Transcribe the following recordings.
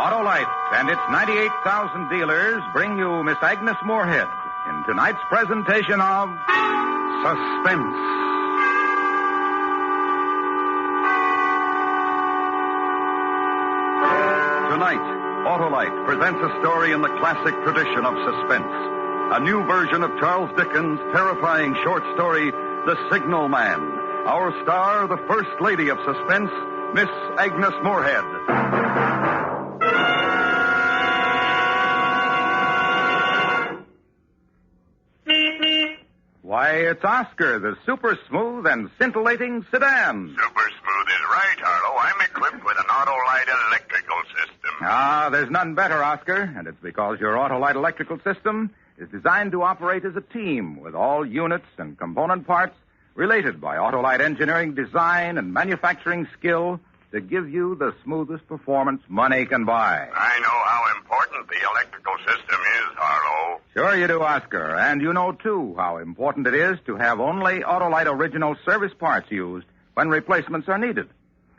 Autolite and its 98,000 dealers bring you Miss Agnes Moorehead in tonight's presentation of Suspense. Tonight, Autolite presents a story in the classic tradition of suspense. A new version of Charles Dickens' terrifying short story, The Signal Man. Our star, the First Lady of Suspense, Miss Agnes Moorehead. Why, it's Oscar, the super smooth and scintillating sedan. Super smooth is right, Harlow. I'm equipped with an Autolite electrical system. Ah, there's none better, Oscar, and it's because your Autolite electrical system is designed to operate as a team with all units and component parts related by Autolite engineering design and manufacturing skill to give you the smoothest performance money can buy. I know how important the electrical system is, Harlow. Sure you do, Oscar. And you know, too, how important it is to have only Autolite original service parts used when replacements are needed.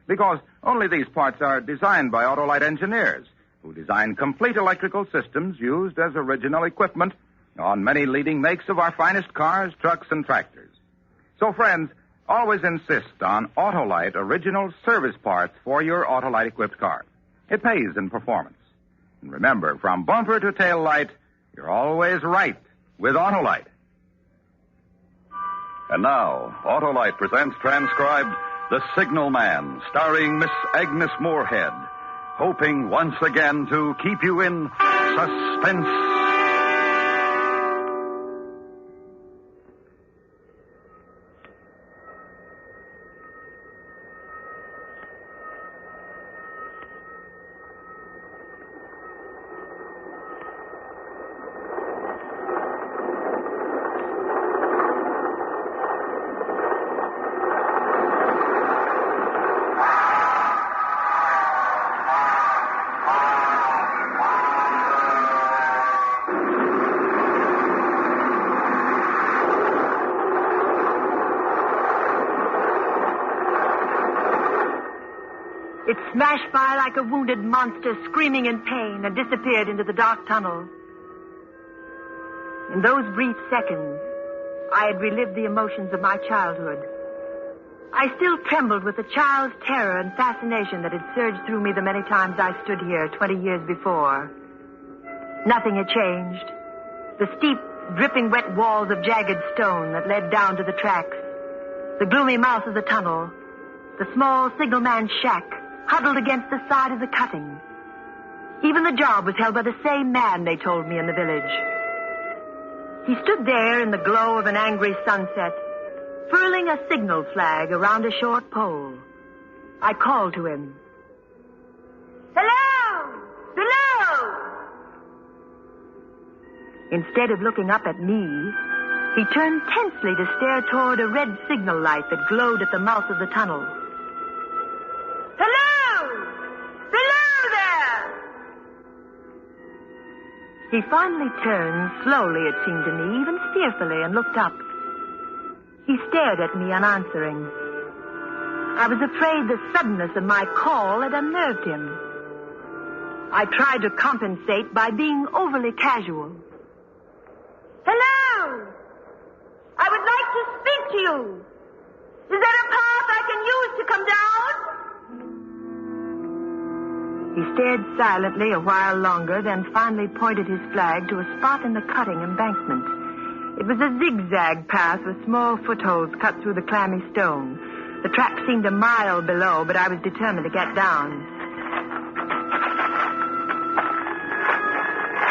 Because only these parts are designed by Autolite engineers who design complete electrical systems used as original equipment on many leading makes of our finest cars, trucks, and tractors. So, friends, always insist on Autolite original service parts for your Autolite-equipped car. It pays in performance. And remember, from bumper to tail light, you're always right with Autolite. And now, Autolite presents transcribed The Signal Man, starring Miss Agnes Moorehead, hoping once again to keep you in suspense. It smashed by like a wounded monster, screaming in pain, and disappeared into the dark tunnel. In those brief seconds, I had relived the emotions of my childhood. I still trembled with the child's terror and fascination that had surged through me the many times I stood here 20 years before. Nothing had changed. The steep, dripping wet walls of jagged stone that led down to the tracks, the gloomy mouth of the tunnel, the small signalman's shack, huddled against the side of the cutting. Even the job was held by the same man, they told me, in the village. He stood there in the glow of an angry sunset, furling a signal flag around a short pole. I called to him. Hello! Below! Instead of looking up at me, he turned tensely to stare toward a red signal light that glowed at the mouth of the tunnel. He finally turned, slowly it seemed to me, even fearfully, and looked up. He stared at me unanswering. I was afraid the suddenness of my call had unnerved him. I tried to compensate by being overly casual. Hello! I would like to speak to you. Is there a path I can use to come down? He stared silently a while longer, then finally pointed his flag to a spot in the cutting embankment. It was a zigzag path with small footholds cut through the clammy stone. The track seemed a mile below, but I was determined to get down.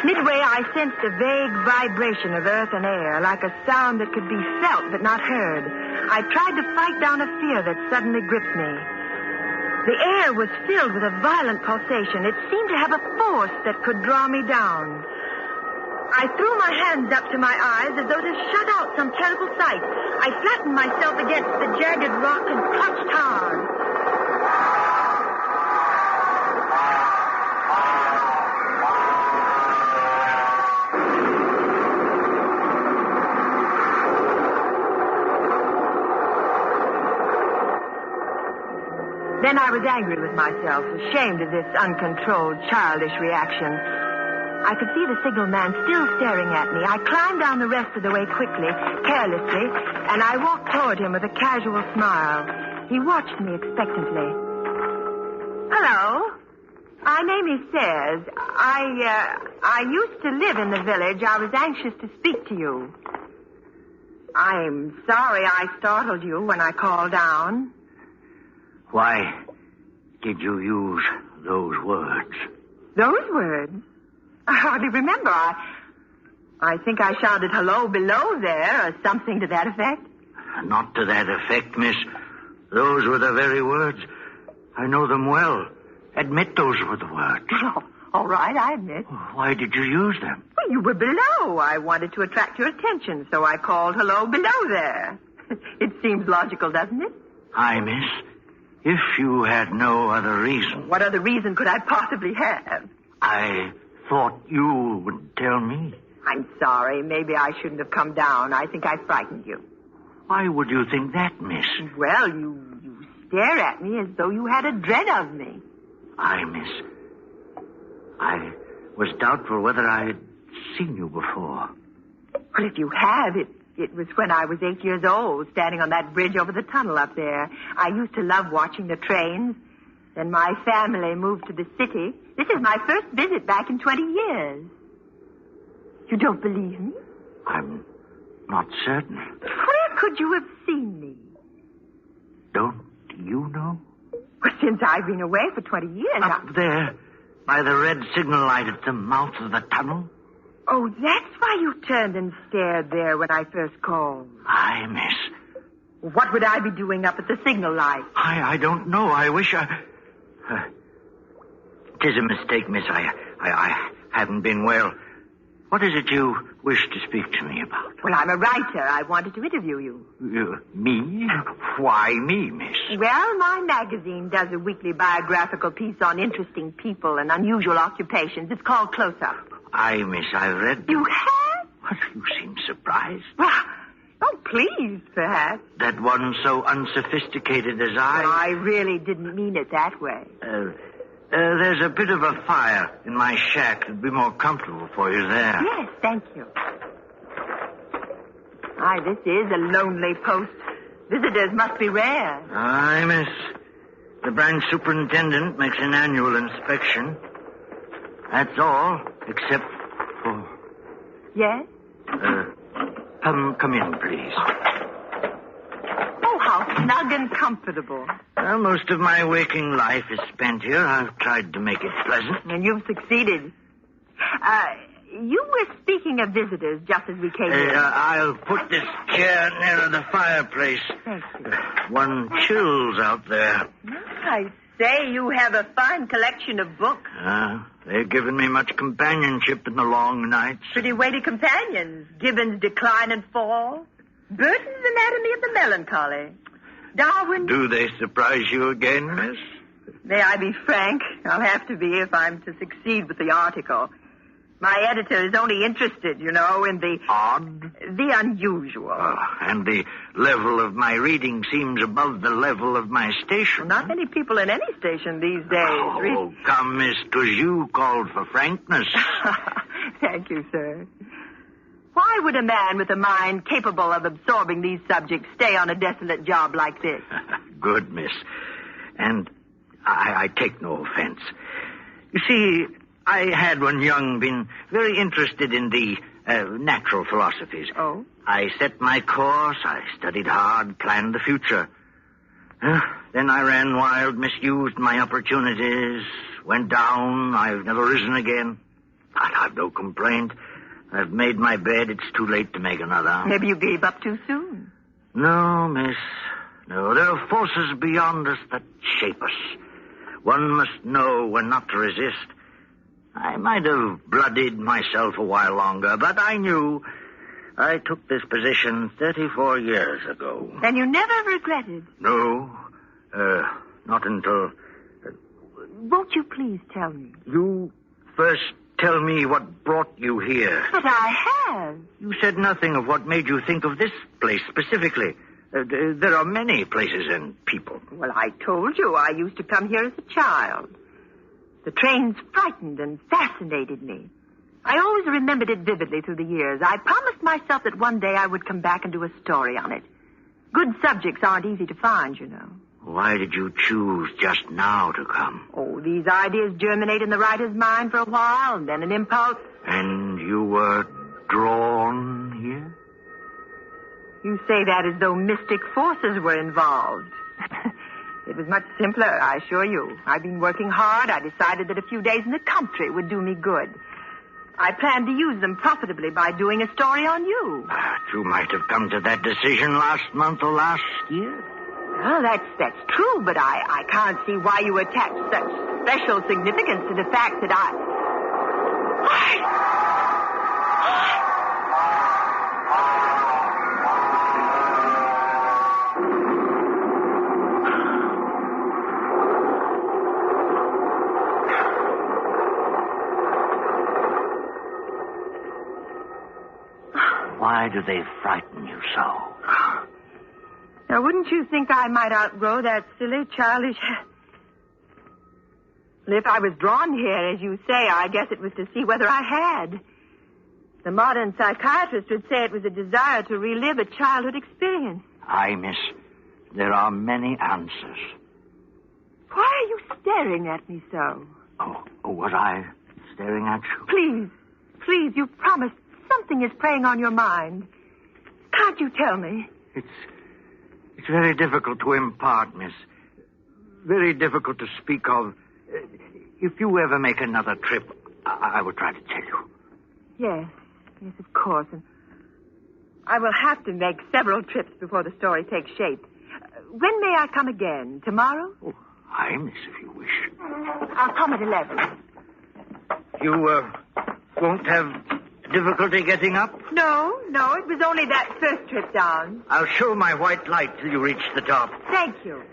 Midway, I sensed a vague vibration of earth and air, like a sound that could be felt but not heard. I tried to fight down a fear that suddenly gripped me. The air was filled with a violent pulsation. It seemed to have a force that could draw me down. I threw my hands up to my eyes as though to shut out some terrible sight. I flattened myself against the jagged rock and clutched hard. Then I was angry with myself, ashamed of this uncontrolled, childish reaction. I could see the signalman still staring at me. I climbed down the rest of the way quickly, carelessly, and I walked toward him with a casual smile. He watched me expectantly. Hello. My name is Sayers. I used to live in the village. I was anxious to speak to you. I'm sorry I startled you when I called down. Why did you use those words? Those words? I hardly remember. I think I shouted hello below there or something to that effect. Not to that effect, miss. Those were the very words. I know them well. Admit those were the words. Oh, all right, I admit. Why did you use them? Well, you were below. I wanted to attract your attention, so I called hello below there. It seems logical, doesn't it? Aye, miss. If you had no other reason. What other reason could I possibly have? I thought you would tell me. I'm sorry. Maybe I shouldn't have come down. I think I frightened you. Why would you think that, miss? Well, you stare at me as though you had a dread of me. Aye, miss. I was doubtful whether I had seen you before. Well, if you have, it was when I was 8 years old, standing on that bridge over the tunnel up there. I used to love watching the trains. Then my family moved to the city. This is my first visit back in 20 years. You don't believe me? I'm not certain. Where could you have seen me? Don't you know? Well, since I've been away for 20 years. Up there, by the red signal light at the mouth of the tunnel. Oh, that's why you turned and stared there when I first called. Aye, miss. What would I be doing up at the signal light? I don't know. I wish I... 'Tis a mistake, miss. I haven't been well. What is it you wish to speak to me about? Well, I'm a writer. I wanted to interview you. Me? Why me, miss? Well, my magazine does a weekly biographical piece on interesting people and unusual occupations. It's called Close Up. Aye, miss, I've read... You have? What, you seem surprised. Well, oh, pleased, perhaps. That one so unsophisticated as I... Well, I really didn't mean it that way. There's a bit of a fire in my shack. It'd be more comfortable for you there. Yes, thank you. Aye, this is a lonely post. Visitors must be rare. Aye, miss. The branch superintendent makes an annual inspection. That's all, except for... Yes? Come in, please. Oh, how snug and comfortable. Well, most of my waking life is spent here. I've tried to make it pleasant. And you've succeeded. You were speaking of visitors just as we came in. I'll put this chair nearer the fireplace. Thank you. One chills out there. I say you have a fine collection of books. They've given me much companionship in the long nights. Pretty weighty companions. Gibbon's Decline and Fall. Burton's Anatomy of the Melancholy. Darwin. Do they surprise you again, miss? May I be frank? I'll have to be if I'm to succeed with the article. My editor is only interested, in the... Odd? The unusual. And the level of my reading seems above the level of my station. Not many people in any station these days. Oh, come, miss, 'twas you called for frankness. Thank you, sir. Why would a man with a mind capable of absorbing these subjects stay on a desolate job like this? Good, miss. And I take no offense. You see, I had when young been very interested in the natural philosophies. Oh? I set my course, I studied hard, planned the future. Then I ran wild, misused my opportunities, went down, I've never risen again. But I've no complaint. I've made my bed, it's too late to make another. Maybe you gave up too soon. No, miss. No, there are forces beyond us that shape us. One must know when not to resist. I might have bloodied myself a while longer, but I knew I took this position 34 years ago. And you never regretted? No, not until... Won't you please tell me? You first tell me what brought you here. But I have. You said nothing of what made you think of this place specifically. There are many places and people. Well, I told you I used to come here as a child. The trains frightened and fascinated me. I always remembered it vividly through the years. I promised myself that one day I would come back and do a story on it. Good subjects aren't easy to find, you know. Why did you choose just now to come? Oh, these ideas germinate in the writer's mind for a while, and then an impulse. And you were drawn here? You say that as though mystic forces were involved. It was much simpler, I assure you. I've been working hard. I decided that a few days in the country would do me good. I planned to use them profitably by doing a story on you. You might have come to that decision last month or last year. Well, that's true, but I can't see why you attach such special significance to the fact that Why do they frighten you so? Now, wouldn't you think I might outgrow that silly, childish... Well, if I was drawn here, as you say, I guess it was to see whether I had. The modern psychiatrist would say it was a desire to relive a childhood experience. Aye, miss. There are many answers. Why are you staring at me so? Oh, was I staring at you? Please, you promised. Something is preying on your mind. Can't you tell me? It's very difficult to impart, miss. Very difficult to speak of. If you ever make another trip, I will try to tell you. Yes, of course. And I will have to make several trips before the story takes shape. When may I come again? Tomorrow? Oh, aye, miss, if you wish. I'll come at 11. You, won't have difficulty getting up? No, it was only that first trip down. I'll show my white light till you reach the top. Thank you.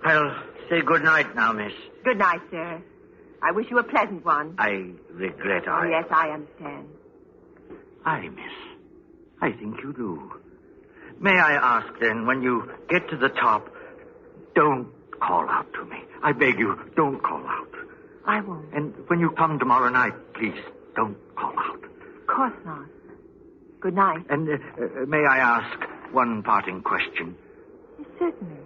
I'll say good night now, miss. Good night, sir. I wish you a pleasant one. I regret Oh, yes, I understand. Aye, miss. I think you do. May I ask, then, when you get to the top, don't call out to me. I beg you, don't call out. I won't. And when you come tomorrow night, please, don't call out. Of course not. Good night. And may I ask one parting question? Yes, certainly.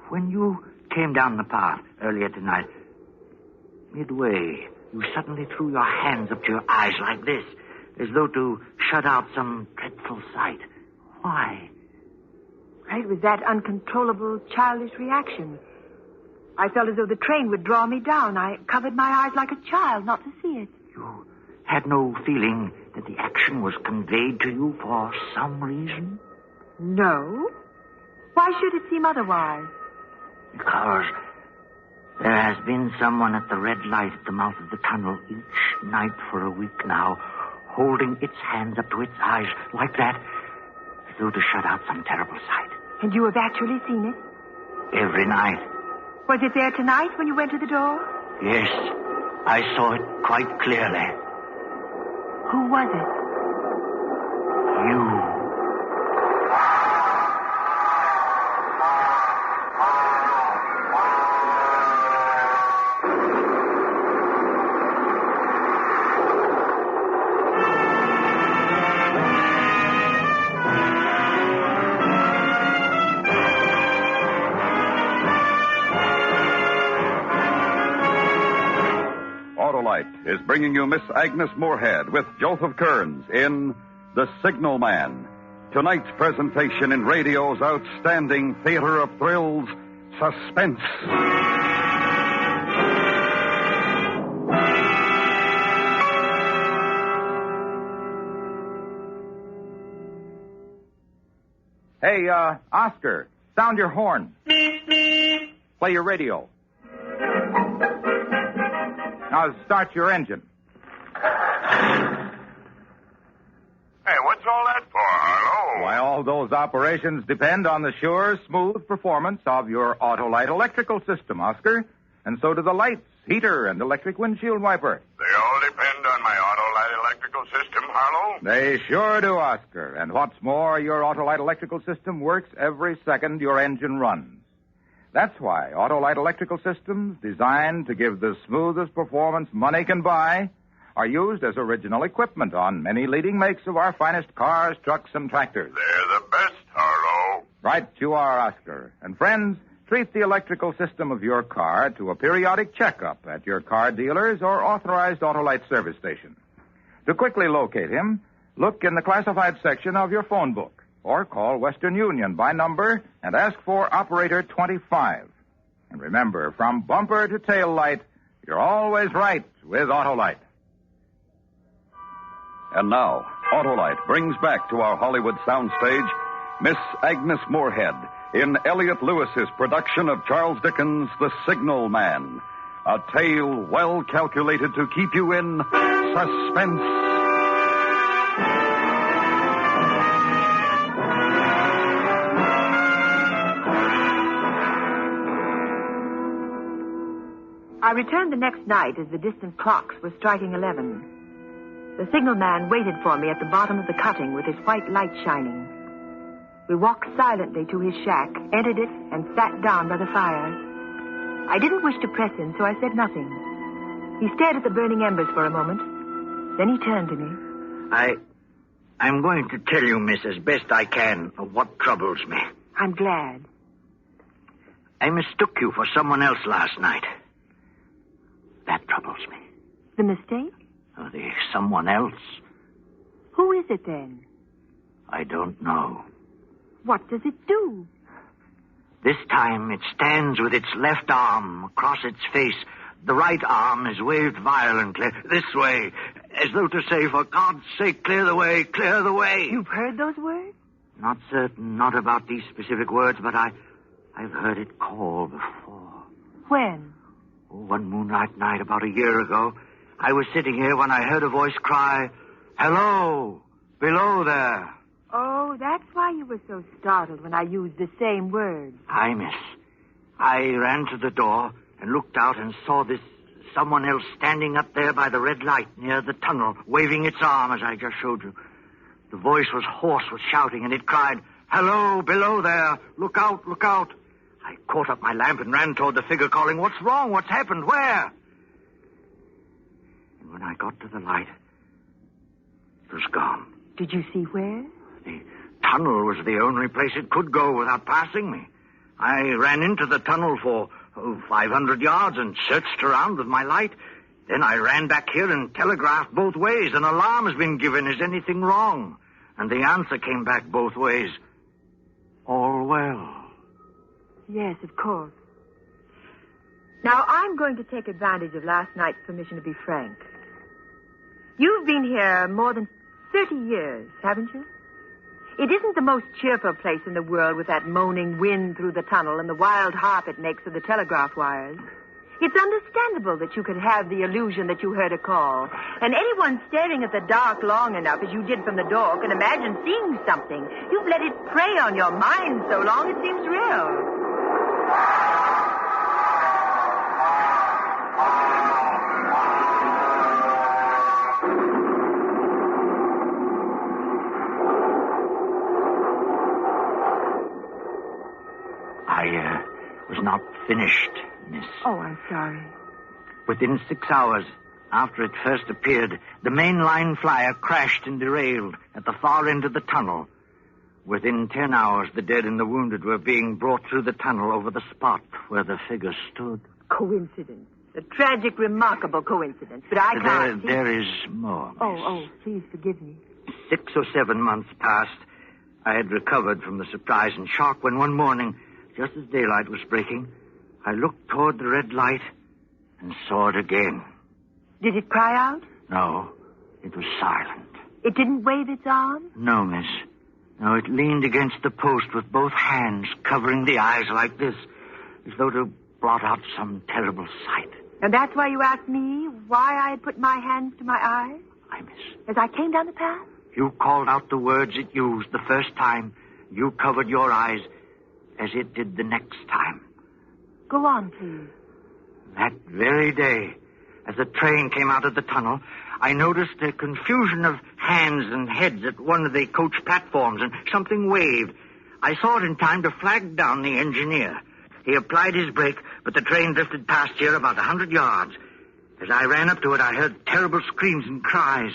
When you came down the path earlier tonight, midway, you suddenly threw your hands up to your eyes like this, as though to shut out some dreadful sight. Why? It was that uncontrollable, childish reaction. I felt as though the train would draw me down. I covered my eyes like a child not to see it. You had no feeling that the action was conveyed to you for some reason? No. Why should it seem otherwise? Because there has been someone at the red light at the mouth of the tunnel each night for a week now, holding its hands up to its eyes like that, as though to shut out some terrible sight. And you have actually seen it? Every night. Was it there tonight when you went to the door? Yes, I saw it quite clearly. Who was it? You. Is bringing you Miss Agnes Moorehead with Joseph Kearns in The Signal Man. Tonight's presentation in radio's outstanding theater of thrills, Suspense. Hey, Oscar, sound your horn. Play your radio. Now start your engine. Hey, what's all that for, Harlow? Why, all those operations depend on the sure, smooth performance of your Autolite electrical system, Oscar. And so do the lights, heater, and electric windshield wiper. They all depend on my Autolite electrical system, Harlow? They sure do, Oscar. And what's more, your Autolite electrical system works every second your engine runs. That's why Autolite electrical systems, designed to give the smoothest performance money can buy, are used as original equipment on many leading makes of our finest cars, trucks, and tractors. They're the best, Harlow. Right you are, Oscar. And friends, treat the electrical system of your car to a periodic checkup at your car dealers or authorized Autolite service station. To quickly locate him, look in the classified section of your phone book or call Western Union by number and ask for Operator 25. And remember, from bumper to tail light, you're always right with Autolite. And now, Autolite brings back to our Hollywood soundstage Miss Agnes Moorehead in Elliot Lewis's production of Charles Dickens' The Signal Man, a tale well calculated to keep you in suspense. I returned the next night as the distant clocks were striking 11. The signalman waited for me at the bottom of the cutting with his white light shining. We walked silently to his shack, entered it, and sat down by the fire. I didn't wish to press him, so I said nothing. He stared at the burning embers for a moment. Then he turned to me. I'm going to tell you, miss, as best I can, of what troubles me. I'm glad. I mistook you for someone else last night. That troubles me. The mistake? Oh, the someone else. Who is it, then? I don't know. What does it do? This time it stands with its left arm across its face. The right arm is waved violently this way, as though to say, for God's sake, clear the way, clear the way. You've heard those words? Not certain, not about these specific words, but I've heard it call before. When? One moonlight night about a year ago, I was sitting here when I heard a voice cry, "Hello, below there." Oh, that's why you were so startled when I used the same words. Aye, miss. I ran to the door and looked out and saw this someone else standing up there by the red light near the tunnel, waving its arm as I just showed you. The voice was hoarse with shouting, and it cried, "Hello, below there! Look out, look out!" I caught up my lamp and ran toward the figure, calling, "What's wrong? What's happened? Where?" And when I got to the light, it was gone. Did you see where? The tunnel was the only place it could go without passing me. I ran into the tunnel for 500 yards and searched around with my light. Then I ran back here and telegraphed both ways. An alarm has been given. Is anything wrong? And the answer came back both ways. All well. Yes, of course. Now, I'm going to take advantage of last night's permission to be frank. You've been here more than 30 years, haven't you? It isn't the most cheerful place in the world with that moaning wind through the tunnel and the wild harp it makes of the telegraph wires. It's understandable that you could have the illusion that you heard a call. And anyone staring at the dark long enough, as you did from the door, can imagine seeing something. You've let it prey on your mind so long it seems real. I was not finished, miss. Oh, I'm sorry. Within 6 hours after it first appeared, the main line flyer crashed and derailed at the far end of the tunnel. Within 10 hours, the dead and the wounded were being brought through the tunnel over the spot where the figure stood. Coincidence. A tragic, remarkable coincidence. But I can't... There is more, miss. Oh, please forgive me. 6 or 7 months passed. I had recovered from the surprise and shock when one morning, just as daylight was breaking, I looked toward the red light and saw it again. Did it cry out? No, it was silent. It didn't wave its arm? No, miss. No, it leaned against the post with both hands covering the eyes like this, as though to blot out some terrible sight. And that's why you asked me why I had put my hands to my eyes? Aye, miss. As I came down the path? You called out the words it used the first time. You covered your eyes as it did the next time. Go on, please. That very day, As the train came out of the tunnel, I noticed a confusion of hands and heads at one of the coach platforms, and something waved. I saw it in time to flag down the engineer. He applied his brake, but the train drifted past here about 100 yards. As I ran up to it, I heard terrible screams and cries.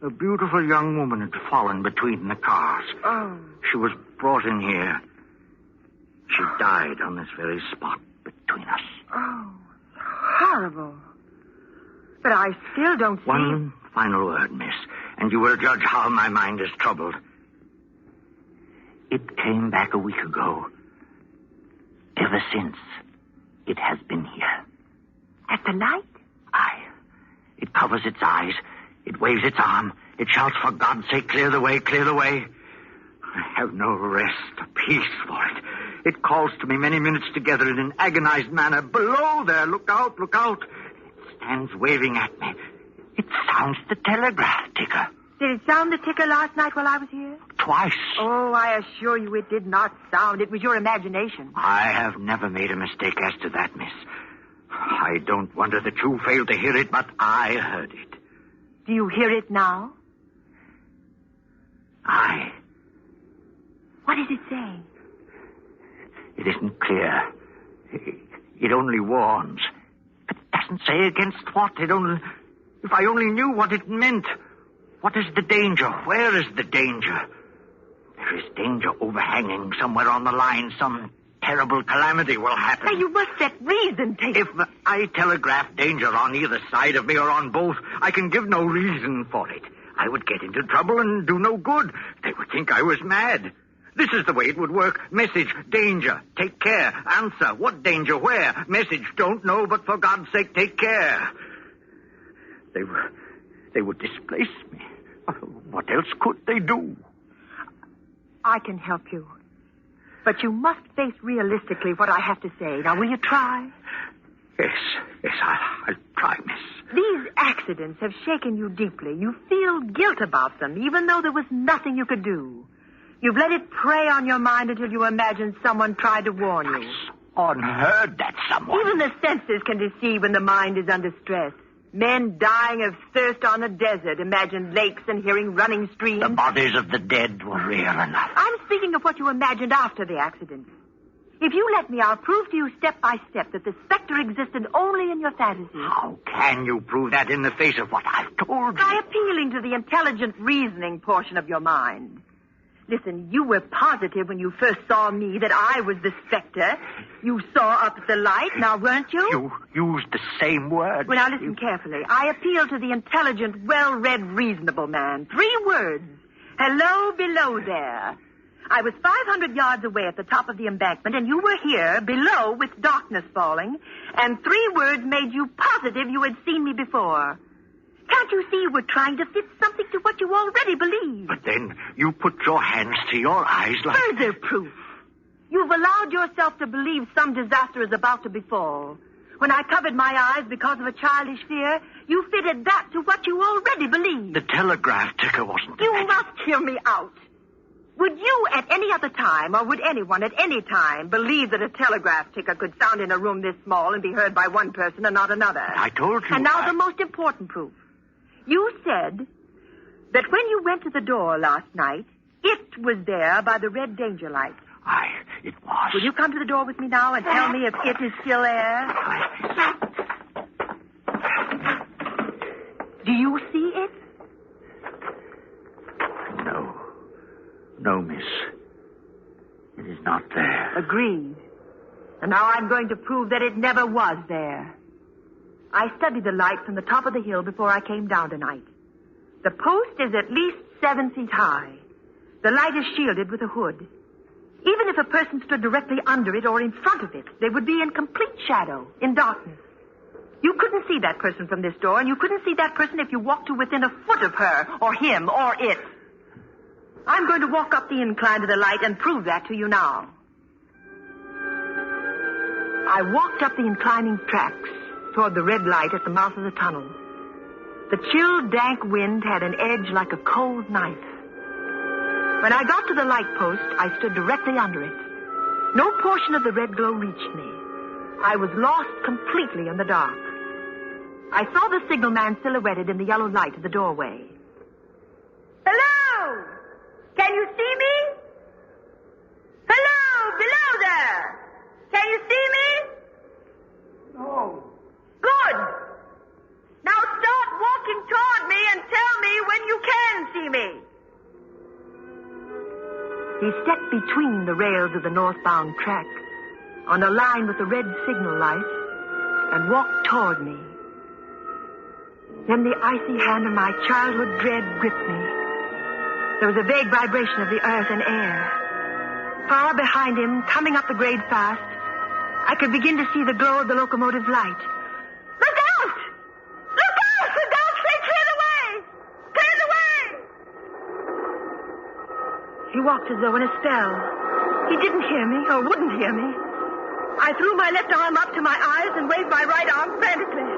A beautiful young woman had fallen between the cars. Oh. She was brought in here. She died on this very spot between us. Oh, horrible. But I still don't see... One final word, miss, and you will judge how my mind is troubled. It came back a week ago. Ever since, it has been here. At the light? Aye. It covers its eyes. It waves its arm. It shouts, for God's sake, clear the way, clear the way. I have no rest or peace for it. It calls to me many minutes together in an agonized manner. Below there, look out, look out. It stands waving at me. It sounds the telegraph ticker. Did it sound the ticker last night while I was here? Twice. Oh, I assure you it did not sound. It was your imagination. I have never made a mistake as to that, miss. I don't wonder that you failed to hear it, but I heard it. Do you hear it now? Aye. What is it saying? It isn't clear. It only warns. It doesn't say against what. If I only knew what it meant. What is the danger? Where is the danger? There is danger overhanging somewhere on the line. Some terrible calamity will happen. Now, you must set reason, Tate. If I telegraph danger on either side of me or on both, I can give no reason for it. I would get into trouble and do no good. They would think I was mad. This is the way it would work. Message, danger, take care. Answer, what danger, where? Message, don't know, but for God's sake, take care. They would displace me. What else could they do? I can help you. But you must face realistically what I have to say. Now, will you try? Yes, I'll try, miss. These accidents have shaken you deeply. You feel guilt about them, even though there was nothing you could do. You've let it prey on your mind until you imagined someone tried to warn you. Unheard that someone. Even the senses can deceive when the mind is under stress. Men dying of thirst on the desert imagined lakes and hearing running streams. The bodies of the dead were real enough. I'm speaking of what you imagined after the accident. If you let me, I'll prove to you step by step that the specter existed only in your fantasy. How can you prove that in the face of what I've told you? By appealing to the intelligent reasoning portion of your mind. Listen, you were positive when you first saw me that I was the specter. You saw up at the light, now weren't you? You used the same word. Well, now listen carefully. I appeal to the intelligent, well-read, reasonable man. 3 words. Hello, below there. I was 500 yards away at the top of the embankment, and you were here, below, with darkness falling, and 3 words made you positive you had seen me before. Can't you see you were trying to fit something to what you already believed? But then you put your hands to your eyes like... Further proof. You've allowed yourself to believe some disaster is about to befall. When I covered my eyes because of a childish fear, you fitted that to what you already believed. The telegraph ticker wasn't... You must hear me out. Would you at any other time, or would anyone at any time, believe that a telegraph ticker could sound in a room this small and be heard by one person and not another? I told you... And now the most important proof. You said that when you went to the door last night, it was there by the red danger light. Aye, it was. Will you come to the door with me now and tell me if it is still there? Do you see it? No, miss. It is not there. Agreed. And now I'm going to prove that it never was there. I studied the light from the top of the hill before I came down tonight. The post is at least 7 feet high. The light is shielded with a hood. Even if a person stood directly under it or in front of it, they would be in complete shadow, in darkness. You couldn't see that person from this door, and you couldn't see that person if you walked to within a foot of her, or him, or it. I'm going to walk up the incline to the light and prove that to you now. I walked up the inclining tracks toward the red light at the mouth of the tunnel. The chill, dank wind had an edge like a cold knife. When I got to the light post, I stood directly under it. No portion of the red glow reached me. I was lost completely in the dark. I saw the signalman silhouetted in the yellow light of the doorway. Hello! Can you see me? Hello! Below there! Can you see me? No. Good. Now start walking toward me and tell me when you can see me. He stepped between the rails of the northbound track on a line with the red signal light and walked toward me. Then the icy hand of my childhood dread gripped me. There was a vague vibration of the earth and air. Far behind him, coming up the grade fast, I could begin to see the glow of the locomotive's light. Look out! Look out! For God's sake, clear the way! Clear the way! He walked as though in a spell. He didn't hear me, or wouldn't hear me. I threw my left arm up to my eyes and waved my right arm frantically.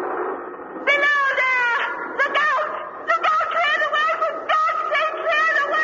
Below there! Look out! Look out! Clear the way! For God's sake, clear the way!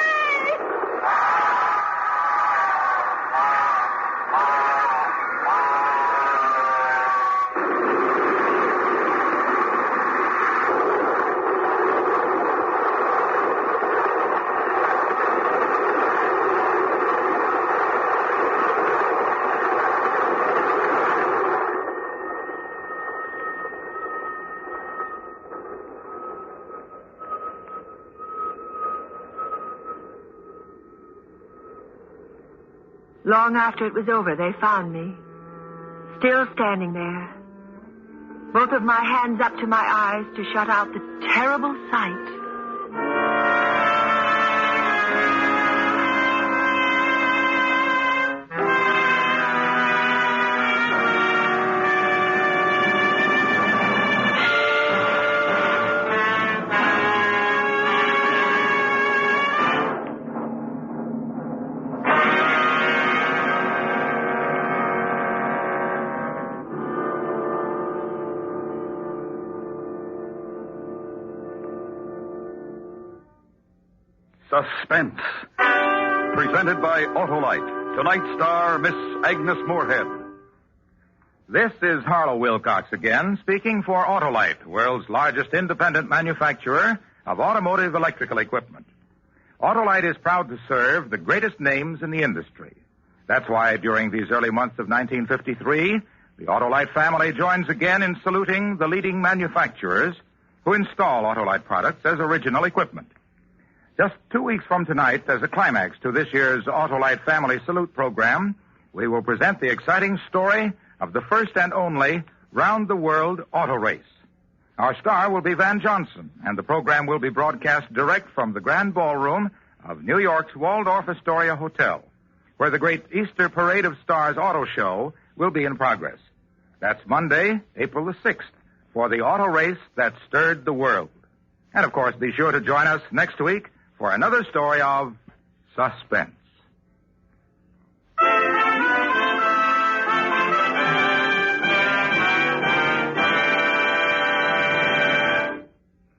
Long after it was over, they found me, still standing there, both of my hands up to my eyes to shut out the terrible sight. Suspense. Presented by Autolite. Tonight's star, Miss Agnes Moorehead. This is Harlow Wilcox again, speaking for Autolite, world's largest independent manufacturer of automotive electrical equipment. Autolite is proud to serve the greatest names in the industry. That's why during these early months of 1953, the Autolite family joins again in saluting the leading manufacturers who install Autolite products as original equipment. Just 2 weeks from tonight, as a climax to this year's Autolite Family Salute program, we will present the exciting story of the first and only round-the-world auto race. Our star will be Van Johnson, and the program will be broadcast direct from the Grand Ballroom of New York's Waldorf Astoria Hotel, where the great Easter Parade of Stars auto show will be in progress. That's Monday, April the 6th, for the auto race that stirred the world. And, of course, be sure to join us next week for another story of Suspense.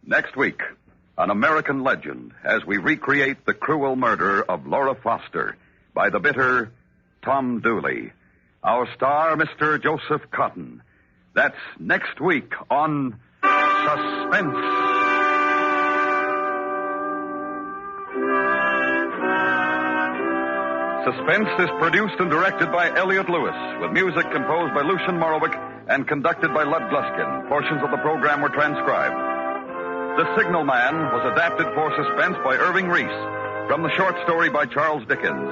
Next week, an American legend as we recreate the cruel murder of Laura Foster by the bitter Tom Dooley. Our star, Mr. Joseph Cotton. That's next week on Suspense. Suspense is produced and directed by Elliot Lewis, with music composed by Lucian Morowick and conducted by Lud Gluskin. Portions of the program were transcribed. The Signal Man was adapted for Suspense by Irving Reese from the short story by Charles Dickens.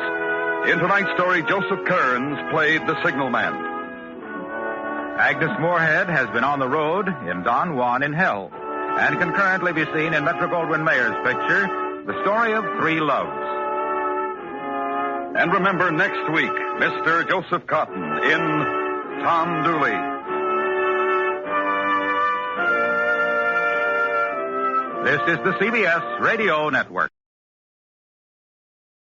In tonight's story, Joseph Kearns played the Signal Man. Agnes Moorehead has been on the road in Don Juan in Hell and can currently be seen in Metro-Goldwyn-Mayer's picture, The Story of Three Loves. And remember, next week, Mr. Joseph Cotton in Tom Dooley. This is the CBS Radio Network.